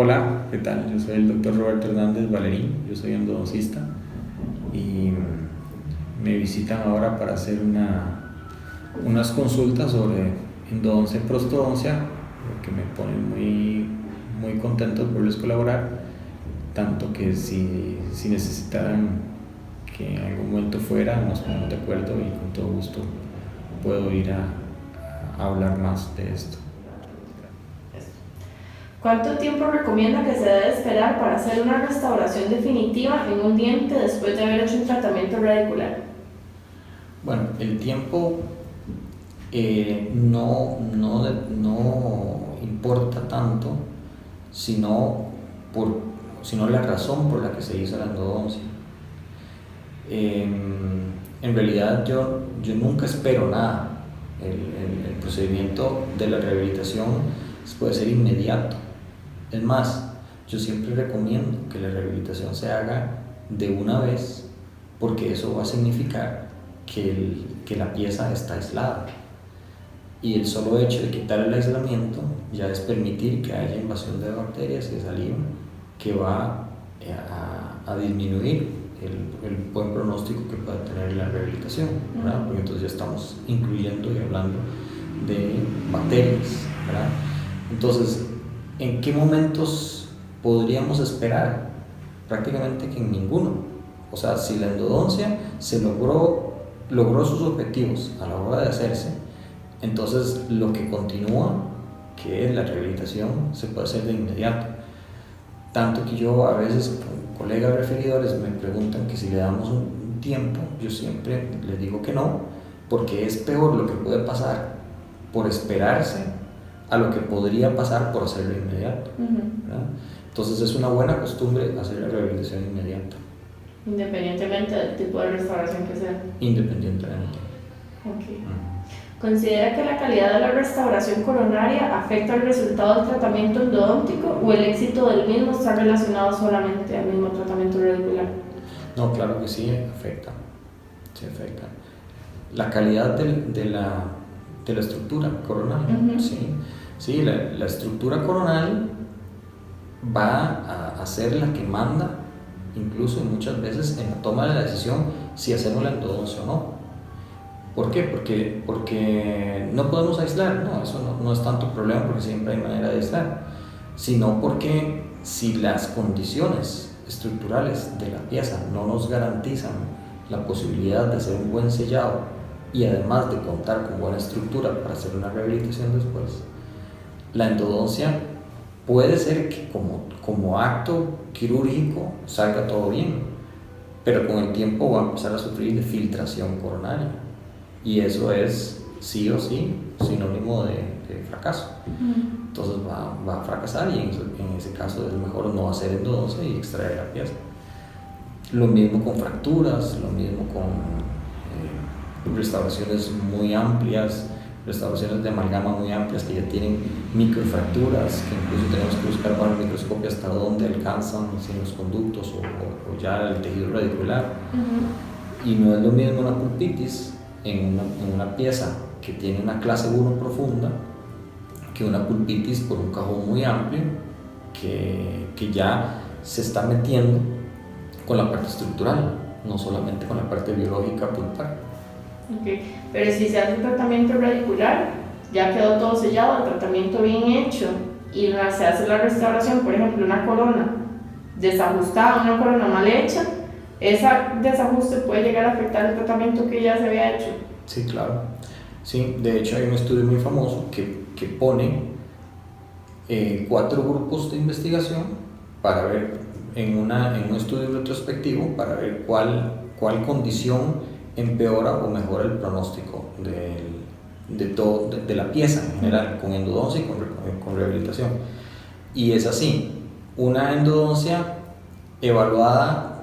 Hola, ¿qué tal? Yo soy el doctor Roberto Hernández Valerín, yo soy endodoncista y me visitan ahora para hacer unas consultas sobre endodoncia y prostodoncia, que me ponen muy contento de poderles colaborar, tanto que si necesitaran que en algún momento fuera, nos ponemos de acuerdo y con todo gusto puedo ir a hablar más de esto. ¿Cuánto tiempo recomienda que se debe esperar para hacer una restauración definitiva en un diente después de haber hecho un tratamiento radicular? Bueno, el tiempo no importa tanto, sino, sino la razón por la que se hizo la endodoncia. En realidad yo nunca espero nada. El procedimiento de la rehabilitación puede ser inmediato. Es más, yo siempre recomiendo que la rehabilitación se haga de una vez, porque eso va a significar que la pieza está aislada. Y el solo hecho de quitar el aislamiento ya es permitir que haya invasión de bacterias y de saliva, que va a disminuir el buen pronóstico que puede tener la rehabilitación, ¿verdad? Porque entonces ya estamos incluyendo y hablando de bacterias, ¿verdad? Entonces, ¿en qué momentos podríamos esperar? Prácticamente que en ninguno. O sea, si la endodoncia se logró sus objetivos a la hora de hacerse, entonces lo que continúa, que es la rehabilitación, se puede hacer de inmediato. Tanto que yo a veces con colegas referidores me preguntan que si le damos un tiempo, yo siempre les digo que no, porque es peor lo que puede pasar por esperarse a lo que podría pasar por hacerlo inmediato, ¿verdad? Entonces es una buena costumbre hacer la rehabilitación inmediata. Independientemente del tipo de restauración que sea. Independientemente. Okay. ¿Considera que la calidad de la restauración coronaria afecta el resultado del tratamiento endodóntico o el éxito del mismo está relacionado solamente al mismo tratamiento radicular? No, claro que sí, afecta. Sí, afecta. La calidad de la estructura coronal, sí, la estructura coronal va a ser la que manda, incluso muchas veces en la toma de la decisión si hacemos la endodoncia o no. ¿Por qué? Porque no podemos aislar, no, eso no es tanto problema, porque siempre hay manera de aislar, sino porque si las condiciones estructurales de la pieza no nos garantizan la posibilidad de hacer un buen sellado y además de contar con buena estructura para hacer una rehabilitación después, la endodoncia puede ser que como acto quirúrgico salga todo bien, pero con el tiempo va a empezar a sufrir de filtración coronaria. Y eso es sí o sí sinónimo de fracaso. Entonces va a fracasar y en ese caso es mejor no hacer endodoncia y extraer la pieza. Lo mismo con fracturas, lo mismo con restauraciones muy amplias, restauraciones de amalgama muy amplias que ya tienen microfracturas, que incluso tenemos que buscar bajo el microscopio hasta dónde alcanzan, si en los conductos o ya el tejido radicular. Y no es lo mismo una pulpitis en una pieza que tiene una clase 1 profunda que una pulpitis por un cajón muy amplio que ya se está metiendo con la parte estructural, no solamente con la parte biológica pulpar. Okay. Pero si se hace un tratamiento radicular, ya quedó todo sellado, el tratamiento bien hecho y se hace la restauración, por ejemplo una corona desajustada, una corona mal hecha, ese desajuste puede llegar a afectar el tratamiento que ya se había hecho. Sí, claro. Sí, de hecho hay un estudio muy famoso que pone 4 grupos de investigación para ver en un estudio retrospectivo para ver cuál condición empeora o mejora el pronóstico de la pieza en general, con endodoncia y con rehabilitación. Y es así, una endodoncia evaluada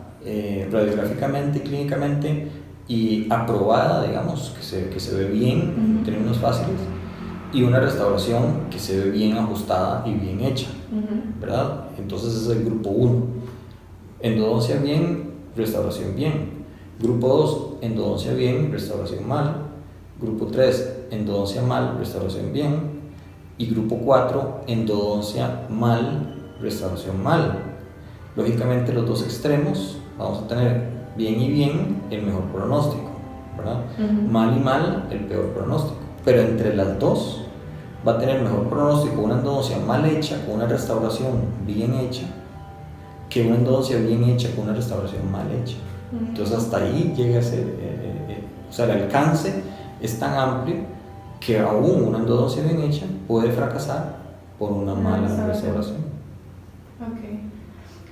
radiográficamente y clínicamente y aprobada, digamos, que se ve bien en términos fáciles, y una restauración que se ve bien ajustada y bien hecha, ¿verdad? Entonces ese es el grupo 1. Endodoncia bien, restauración bien. Grupo 2, endodoncia bien, restauración mal. Grupo 3, endodoncia mal, restauración bien. Y grupo 4, endodoncia mal, restauración mal. Lógicamente los dos extremos vamos a tener bien y bien el mejor pronóstico, ¿verdad? Mal y mal el peor pronóstico, pero entre las dos va a tener mejor pronóstico una endodoncia mal hecha con una restauración bien hecha que una endodoncia bien hecha con una restauración mal hecha. Entonces hasta ahí llega a ser, o sea, el alcance es tan amplio que aún una endodoncia bien hecha puede fracasar por una mala restauración. Okay.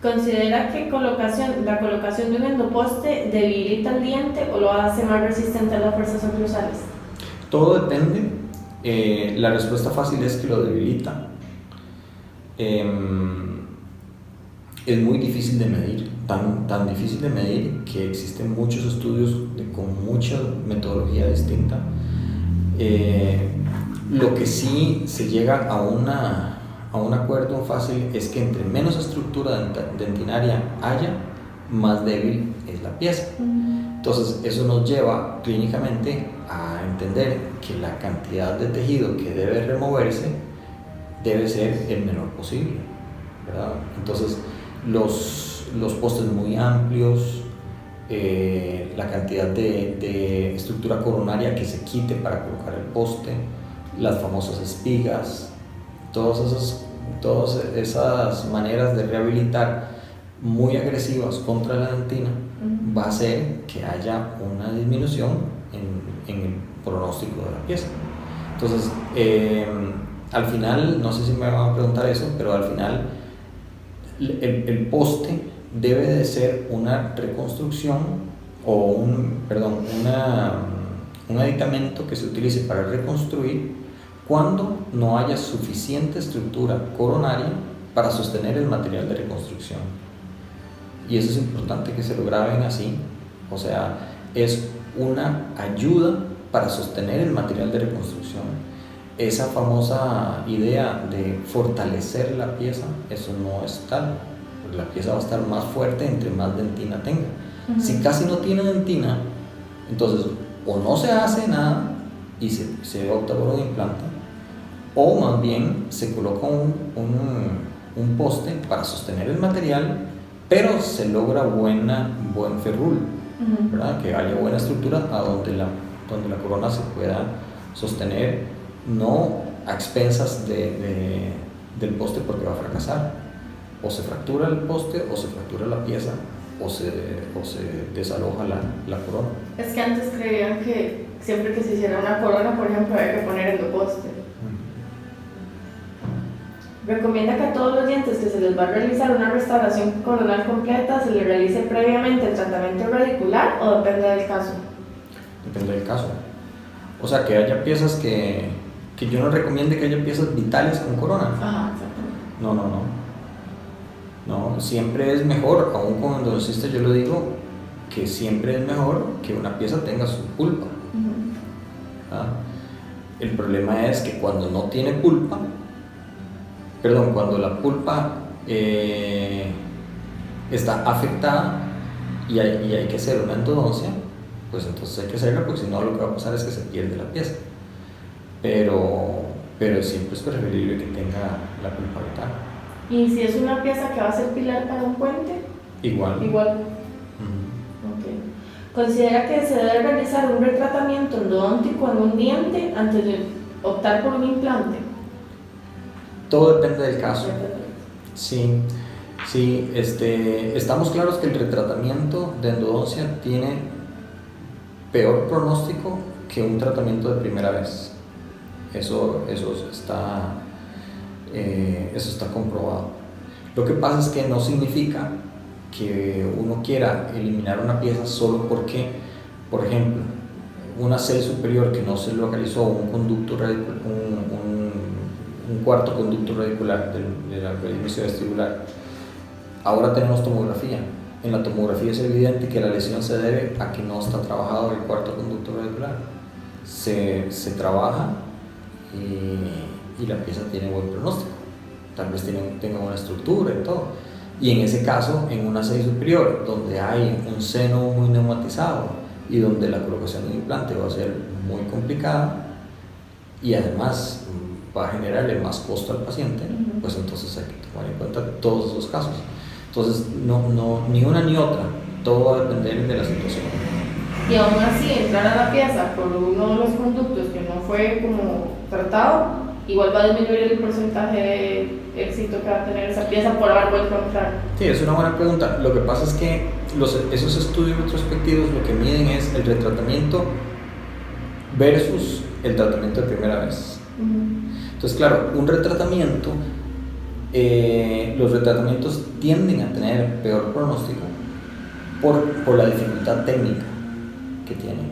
¿Considera que la colocación de un endoposte debilita el diente o lo hace más resistente a las fuerzas oclusales? Todo depende. La respuesta fácil es que lo debilita. Es muy difícil de medir, tan difícil de medir que existen muchos estudios con mucha metodología distinta. Lo que sí se llega a un acuerdo fácil es que entre menos estructura dentinaria haya, más débil es la pieza. Entonces eso nos lleva clínicamente a entender que la cantidad de tejido que debe removerse debe ser el menor posible, ¿verdad? Entonces los postes muy amplios, la cantidad de estructura coronaria que se quite para colocar el poste, las famosas espigas, todas esas maneras de rehabilitar muy agresivas contra la dentina va a hacer que haya una disminución en el pronóstico de la pieza. Entonces, al final, no sé si me van a preguntar eso, pero al final el poste debe de ser una reconstrucción o un aditamento que se utilice para reconstruir cuando no haya suficiente estructura coronaria para sostener el material de reconstrucción. Y eso es importante que se lo graben así, o sea, es una ayuda para sostener el material de reconstrucción. Esa famosa idea de fortalecer la pieza, eso no es tal. La pieza va a estar más fuerte entre más dentina tenga. Si casi no tiene dentina, entonces o no se hace nada y se opta por un implante, o más bien se coloca un poste para sostener el material, pero se logra buen ferrul, ¿verdad? Que haya buena estructura a donde la corona se pueda sostener, no a expensas del poste, porque va a fracasar. O se fractura el poste, o se fractura la pieza, o se desaloja la corona. Es que antes creían que siempre que se hiciera una corona, por ejemplo, había que poner endoposte. Recomienda que a todos los dientes que se les va a realizar una restauración coronal completa se les realice previamente el tratamiento radicular, o depende del caso. Depende del caso. O sea, que haya piezas que yo no recomiende que haya piezas vitales con corona. Ajá, exactamente. No, siempre es mejor, aún como endodoncista yo lo digo, que siempre es mejor que una pieza tenga su pulpa. El problema es que cuando no tiene pulpa, cuando la pulpa está afectada y hay que hacer una endodoncia, pues entonces hay que hacerla, porque si no lo que va a pasar es que se pierde la pieza. Pero siempre es preferible que tenga la pulpa vital. ¿Y si es una pieza que va a ser pilar para un puente? Igual. Okay. ¿Considera que se debe realizar un retratamiento endodóntico en un diente antes de optar por un implante? Todo depende del caso. Sí, estamos claros que el retratamiento de endodoncia tiene peor pronóstico que un tratamiento de primera vez. Eso está comprobado. Lo que pasa es que no significa que uno quiera eliminar una pieza solo porque, por ejemplo, una C superior que no se localizó un cuarto conducto radicular del inicio vestibular. Ahora tenemos tomografía. En la tomografía es evidente que la lesión se debe a que no está trabajado el cuarto conducto radicular. Se trabaja y la pieza tiene buen pronóstico. Tal vez tenga buena estructura y todo. Y en ese caso, en una C superior, donde hay un seno muy neumatizado y donde la colocación de un implante va a ser muy complicada, y además va a generarle más costo al paciente, pues entonces hay que tomar en cuenta todos esos casos. Entonces, ni una ni otra, todo va a depender de la situación. Y aún así, entrar a la pieza por uno de los conductos que no fue como tratado, igual va a disminuir el porcentaje de éxito que va a tener esa pieza por haber vuelto a entrar. Sí, es una buena pregunta. Lo que pasa es que esos estudios retrospectivos lo que miden es el retratamiento versus el tratamiento de primera vez. Entonces, claro, un retratamiento, los retratamientos tienden a tener peor pronóstico por la dificultad técnica que tienen.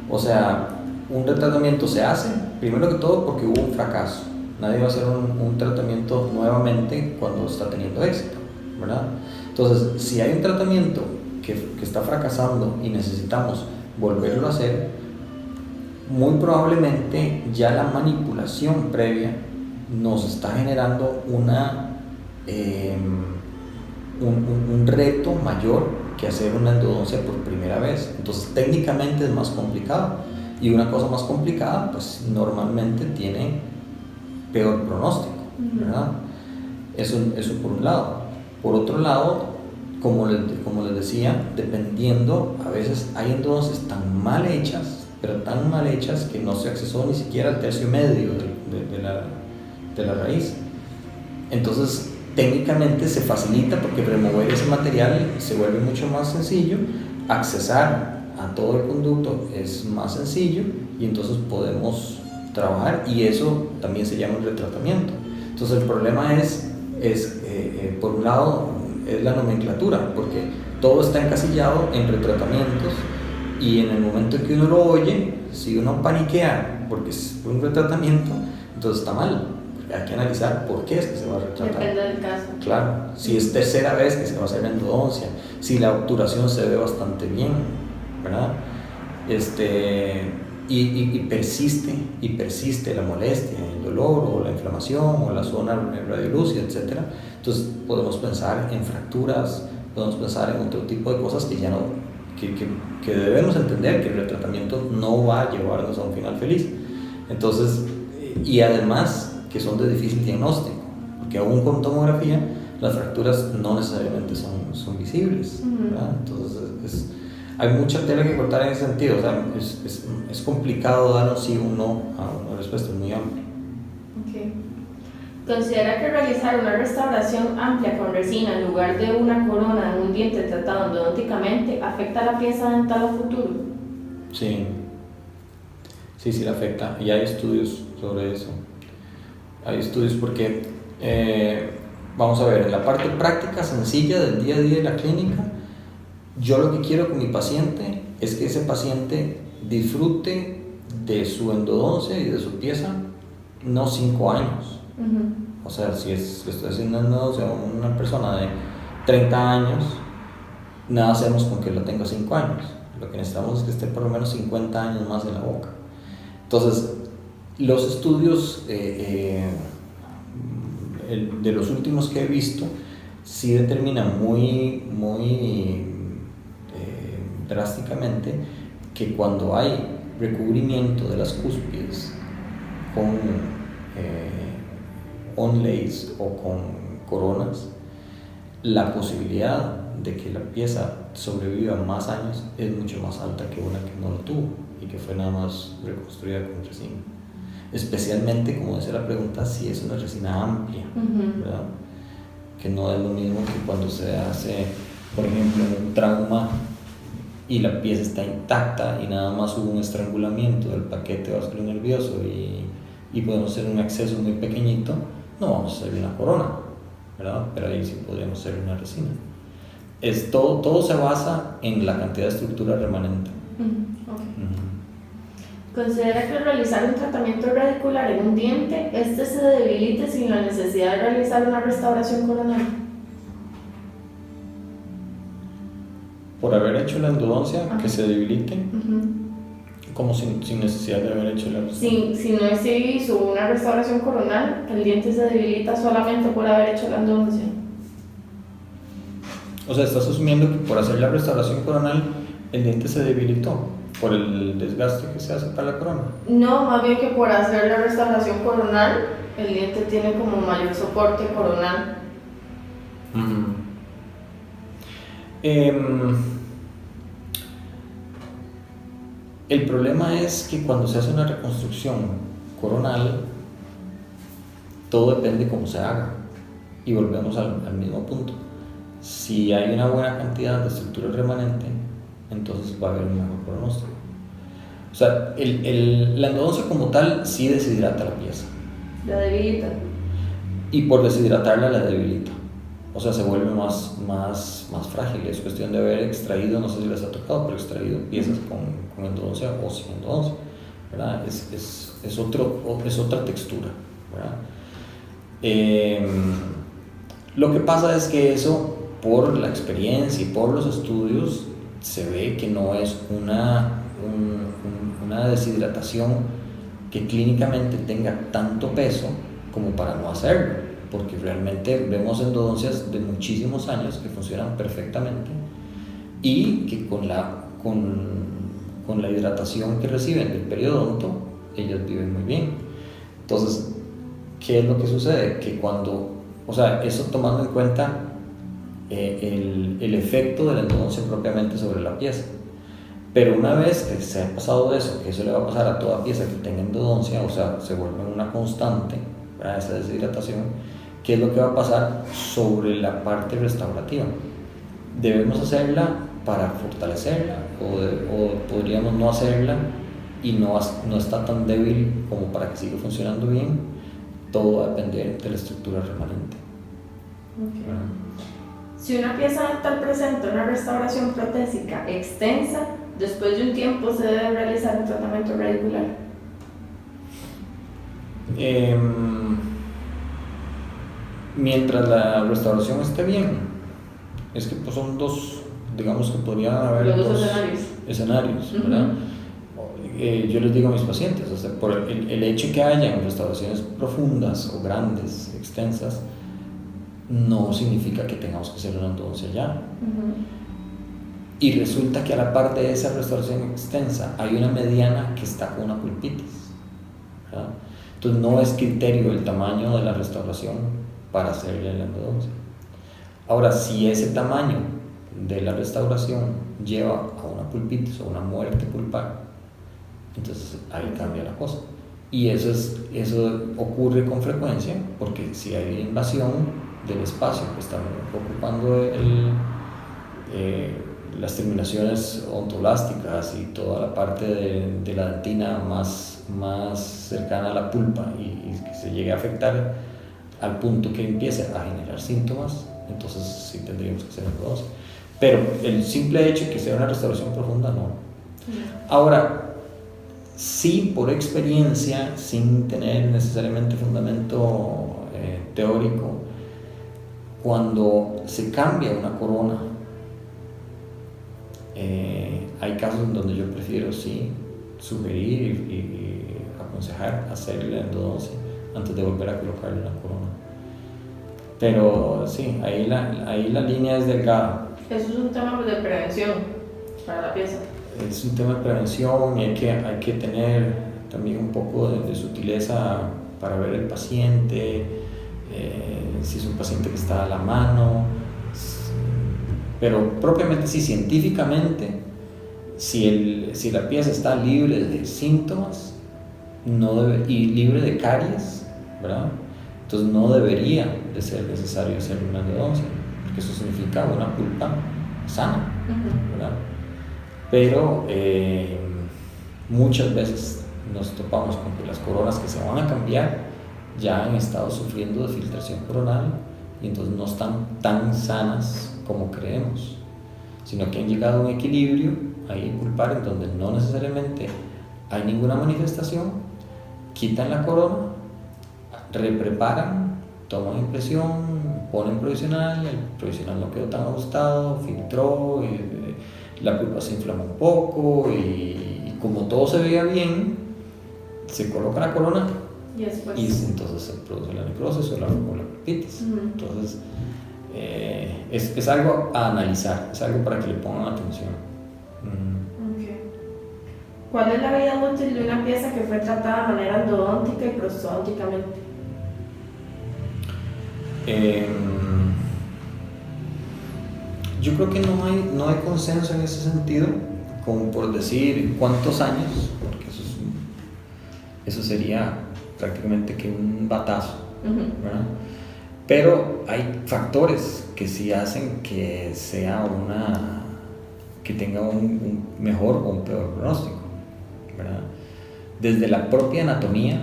O sea, un retratamiento se hace, primero que todo, porque hubo un fracaso. Nadie va a hacer un tratamiento nuevamente cuando está teniendo éxito, ¿verdad? Entonces, si hay un tratamiento que está fracasando y necesitamos volverlo a hacer, muy probablemente ya la manipulación previa nos está generando un reto mayor que hacer una endodoncia por primera vez. Entonces técnicamente es más complicado, y una cosa más complicada pues normalmente tiene peor pronóstico, ¿verdad? Eso por un lado. Por otro lado, como les decía, dependiendo, a veces hay endodoncias tan mal hechas, pero tan mal hechas que no se accesó ni siquiera al tercio medio de la raíz. Entonces técnicamente se facilita porque remover ese material se vuelve mucho más sencillo, accesar a todo el conducto es más sencillo, y entonces podemos trabajar, y eso también se llama un retratamiento. Entonces el problema es por un lado es la nomenclatura, porque todo está encasillado en retratamientos, y en el momento en que uno lo oye, si uno paniquea porque es un retratamiento, entonces está mal. Hay que analizar por qué es que se va a retratar. Depende del caso. Claro, si es tercera vez que se va a hacer la endodoncia, si la obturación se ve bastante bien, ¿verdad? Y persiste la molestia, el dolor o la inflamación o la zona radiolúcida, etc. Entonces podemos pensar en fracturas, podemos pensar en otro tipo de cosas que ya no, que debemos entender que el retratamiento no va a llevarnos a un final feliz. Entonces, y además que son de difícil diagnóstico, porque aún con tomografía las fracturas no necesariamente son visibles, ¿verdad? Entonces hay mucha tela que cortar en ese sentido. O sea, es complicado dar un sí o un no a una respuesta muy amplia. Okay. ¿Considera que realizar una restauración amplia con resina en lugar de una corona en un diente tratado endodónticamente afecta a la pieza dental a futuro? Sí le afecta, y hay estudios sobre eso. Hay estudios porque, vamos a ver, en la parte práctica sencilla del día a día de la clínica, yo lo que quiero con mi paciente es que ese paciente disfrute de su endodoncia y de su pieza no 5 años. O sea, si estoy haciendo endodoncia a una persona de 30 años, nada hacemos con que lo tenga 5 años. Lo que necesitamos es que esté por lo menos 50 años más en la boca. Entonces, los estudios de los últimos que he visto sí determinan muy drásticamente que cuando hay recubrimiento de las cúspides con onlays o con coronas, la posibilidad de que la pieza sobreviva más años es mucho más alta que una que no lo tuvo y que fue nada más reconstruida con resina. Especialmente, como decía la pregunta, si es una resina amplia, ¿verdad? Que no es lo mismo que cuando se hace, por ejemplo, un trauma y la pieza está intacta y nada más hubo un estrangulamiento del paquete vascular nervioso y podemos hacer un acceso muy pequeñito, no vamos a hacer una corona, ¿verdad? Pero ahí sí podríamos hacer una resina. Todo se basa en la cantidad de estructura remanente. ¿Considera que realizar un tratamiento radicular en un diente, se debilite sin la necesidad de realizar una restauración coronal? Por haber hecho la endodoncia, que se debilite, como sin necesidad de haber hecho la restauración. Si no se hizo una restauración coronal, el diente se debilita solamente por haber hecho la endodoncia. O sea, estás asumiendo que por hacer la restauración coronal el diente se debilitó. por el desgaste que se hace para la corona. No, más bien que por hacer la restauración coronal, el diente tiene como mayor soporte coronal. El problema es que cuando se hace una reconstrucción coronal, todo depende de cómo se haga. Y volvemos al mismo punto. Si hay una buena cantidad de estructura remanente, entonces va a haber un mejor pronóstico. O sea, la endodoncia como tal sí deshidrata la pieza. La debilita. Y por deshidratarla la debilita. O sea, se vuelve más frágil. Es cuestión de haber extraído, no sé si les ha tocado, pero extraído piezas con endodoncia o sin endodoncia, ¿verdad? Es otra textura, ¿verdad? Lo que pasa es que eso, por la experiencia y por los estudios, se ve que no es una deshidratación que clínicamente tenga tanto peso como para no hacerlo, porque realmente vemos endodoncias de muchísimos años que funcionan perfectamente y que con la hidratación que reciben del periodonto, ellos viven muy bien. Entonces, ¿qué es lo que sucede? Que o sea, eso tomando en cuenta el efecto de la endodoncia propiamente sobre la pieza. Pero una vez que se ha pasado de eso, que eso le va a pasar a toda pieza que tenga endodoncia, o sea, se vuelve una constante, ¿verdad? Esa deshidratación, ¿qué es lo que va a pasar sobre la parte restaurativa? ¿Debemos hacerla para fortalecerla o podríamos no hacerla y no está tan débil como para que siga funcionando bien? Todo va a depender de la estructura remanente. Okay. Si una pieza dental presenta una restauración protésica extensa, después de un tiempo se debe realizar un tratamiento radicular. Mientras la restauración esté bien, es que pues son dos, digamos que podrían haber dos escenarios, ¿verdad? Yo les digo a mis pacientes, o sea, por el hecho que hayan restauraciones profundas o grandes, extensas, no significa que tengamos que hacer una endodoncia ya. Y resulta que a la par de esa restauración extensa hay una mediana que está con una pulpitis, ¿verdad? Entonces no es criterio el tamaño de la restauración para hacerle la endodoncia. Ahora, si ese tamaño de la restauración lleva a una pulpitis o una muerte pulpar, entonces ahí cambia la cosa. Y eso ocurre con frecuencia porque si hay invasión del espacio que está ocupando las terminaciones ontoblásticas y toda la parte de la dentina más cercana a la pulpa y que se llegue a afectar al punto que empiece a generar síntomas, entonces sí tendríamos que hacer endodoncia. Pero el simple hecho de que sea una restauración profunda, no. Ahora, sí, por experiencia, sin tener necesariamente fundamento teórico, cuando se cambia una corona, hay casos en donde yo prefiero sí sugerir y aconsejar hacerle la endodoncia antes de volver a colocarle una corona. Pero sí, ahí la línea es delgada. Eso es un tema de prevención para la pieza. Es un tema de prevención y hay que tener también un poco de sutileza para ver el paciente, si es un paciente que está a la mano, pero propiamente sí, científicamente, si la pieza está libre de síntomas y libre de caries, ¿verdad? Entonces no debería de ser necesario hacer una endodoncia, porque eso significa una pulpa sana, ¿verdad? Pero muchas veces nos topamos con que las coronas que se van a cambiar ya han estado sufriendo de filtración coronal y entonces no están tan sanas como creemos, sino que han llegado a un equilibrio ahí pulpar en donde no necesariamente hay ninguna manifestación, quitan la corona, repreparan, toman impresión, ponen provisional, el provisional no quedó tan ajustado, filtró, la pulpa se inflama un poco y como todo se veía bien, se coloca la corona y entonces se produce la necrosis o la pulpitis. Entonces es algo a analizar, es algo para que le pongan atención. Okay. ¿Cuál es la vida útil de una pieza que fue tratada de manera endodóntica y prostodónticamente? Yo creo que no hay consenso en ese sentido, como por decir cuántos años, porque eso sería prácticamente que un batazo, ¿verdad? Pero hay factores que sí hacen que que tenga un mejor o un peor pronóstico, ¿verdad? Desde la propia anatomía,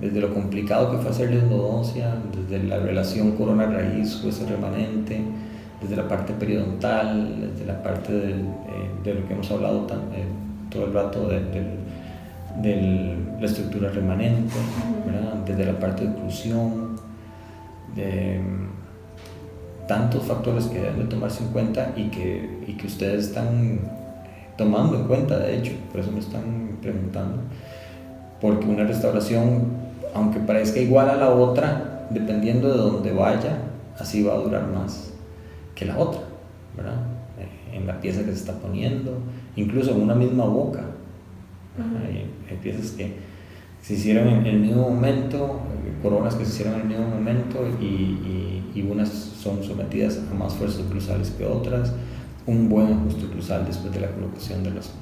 desde lo complicado que fue hacer la endodoncia, desde la relación corona-raíz, hueso remanente, desde la parte periodontal, desde la parte de lo que hemos hablado todo el rato de la estructura remanente, ¿verdad? Desde la parte de oclusión, de tantos factores que deben de tomarse en cuenta y que ustedes están tomando en cuenta, de hecho, por eso me están preguntando, porque una restauración, aunque parezca igual a la otra, dependiendo de dónde vaya, así va a durar más que la otra, ¿verdad? En la pieza que se está poniendo, incluso en una misma boca. Hay piezas que se hicieron en el mismo momento, coronas que se hicieron en el mismo momento y unas son sometidas a más fuerzas oclusales que otras, un buen ajuste oclusal después de la colocación de las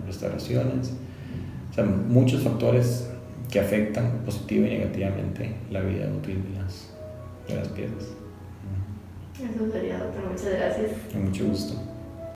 restauraciones. O sea, muchos factores que afectan positiva y negativamente la vida útil de las piezas. Eso sería, doctor. Muchas gracias. Con mucho gusto.